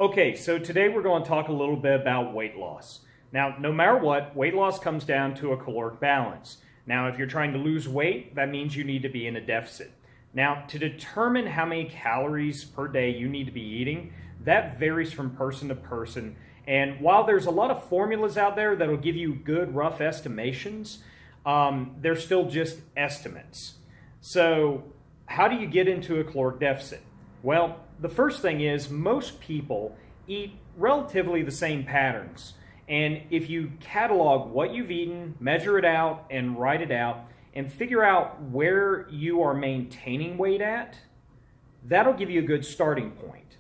Okay, so today we're going to talk a little bit about weight loss. Now, no matter what, weight loss comes down to a caloric balance. Now, if you're trying to lose weight, that means you need to be in a deficit. Now, to determine how many calories per day you need to be eating, that varies from person to person. And while there's a lot of formulas out there that'll give you good rough estimations, they're still just estimates. So, how do you get into a caloric deficit? Well, the first thing is most people eat relatively the same patterns. And if you catalog what you've eaten, measure it out, and write it out, and figure out where you are maintaining weight at, that'll give you a good starting point.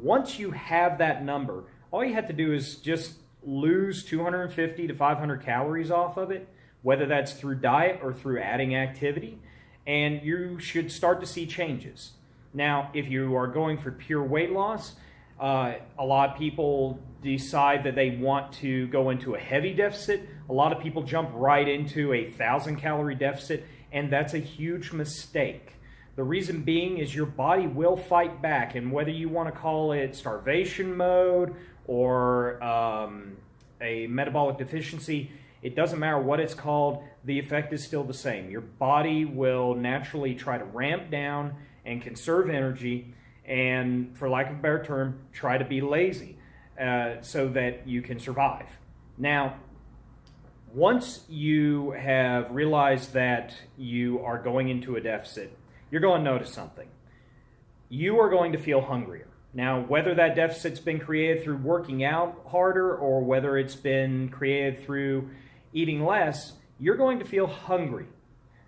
Once you have that number, all you have to do is just lose 250 to 500 calories off of it, whether that's through diet or through adding activity, and you should start to see changes. Now, if you are going for pure weight loss, a lot of people decide that they want to go into a heavy deficit. A lot of people jump right into a 1,000-calorie deficit, and that's a huge mistake. The reason being is your body will fight back, and whether you want to call it starvation mode or a metabolic deficiency, it doesn't matter what it's called, the effect is still the same. Your body will naturally try to ramp down and conserve energy and, for lack of a better term, try to be lazy so that you can survive. Now, once you have realized that you are going into a deficit, you're going to notice something. You are going to feel hungrier. Now, whether that deficit's been created through working out harder or whether it's been created through eating less, you're going to feel hungry.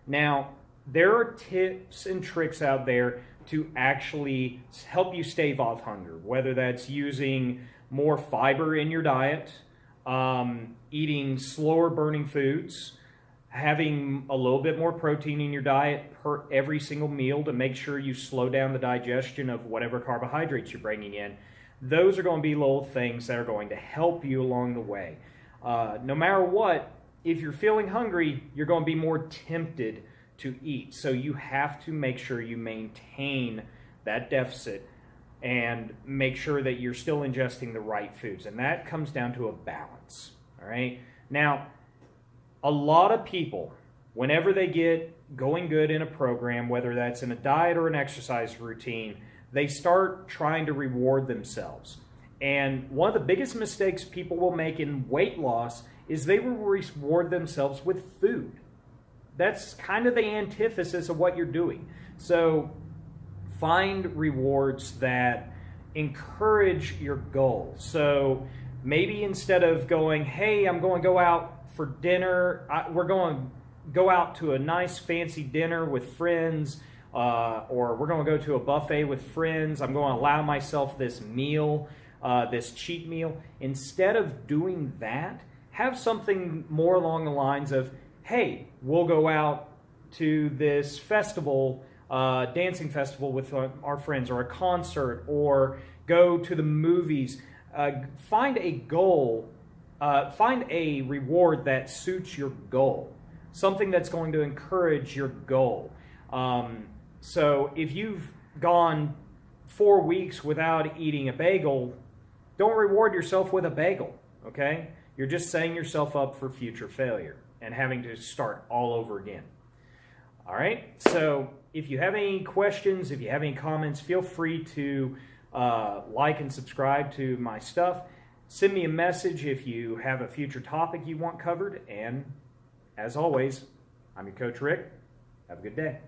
Now, there are tips and tricks out there to actually help you stave off hunger, whether that's using more fiber in your diet, eating slower burning foods, having a little bit more protein in your diet per every single meal to make sure you slow down the digestion of whatever carbohydrates you're bringing in. Those are going to be little things that are going to help you along the way. No matter what, if you're feeling hungry, you're going to be more tempted to eat. So you have to make sure you maintain that deficit and make sure that you're still ingesting the right foods. And that comes down to a balance. All right. Now, a lot of people, whenever they get going good in a program, whether that's in a diet or an exercise routine, they start trying to reward themselves. And one of the biggest mistakes people will make in weight loss is they will reward themselves with food. That's kind of the antithesis of what you're doing. So find rewards that encourage your goal. So maybe instead of going, hey, I'm going to go out for dinner, we're going to go out to a nice fancy dinner with friends, or we're going to go to a buffet with friends. I'm going to allow myself this meal, this cheat meal. Instead of doing that, have something more along the lines of, hey, we'll go out to this festival, dancing festival with our friends, or a concert, or go to the movies. Find a goal, find a reward that suits your goal, something that's going to encourage your goal. So if you've gone 4 weeks without eating a bagel, don't reward yourself with a bagel, okay? You're just setting yourself up for future failure and having to start all over again. All right, so if you have any questions, if you have any comments, feel free to like and subscribe to my stuff. Send me a message if you have a future topic you want covered. And as always, I'm your Coach Rick. Have a good day.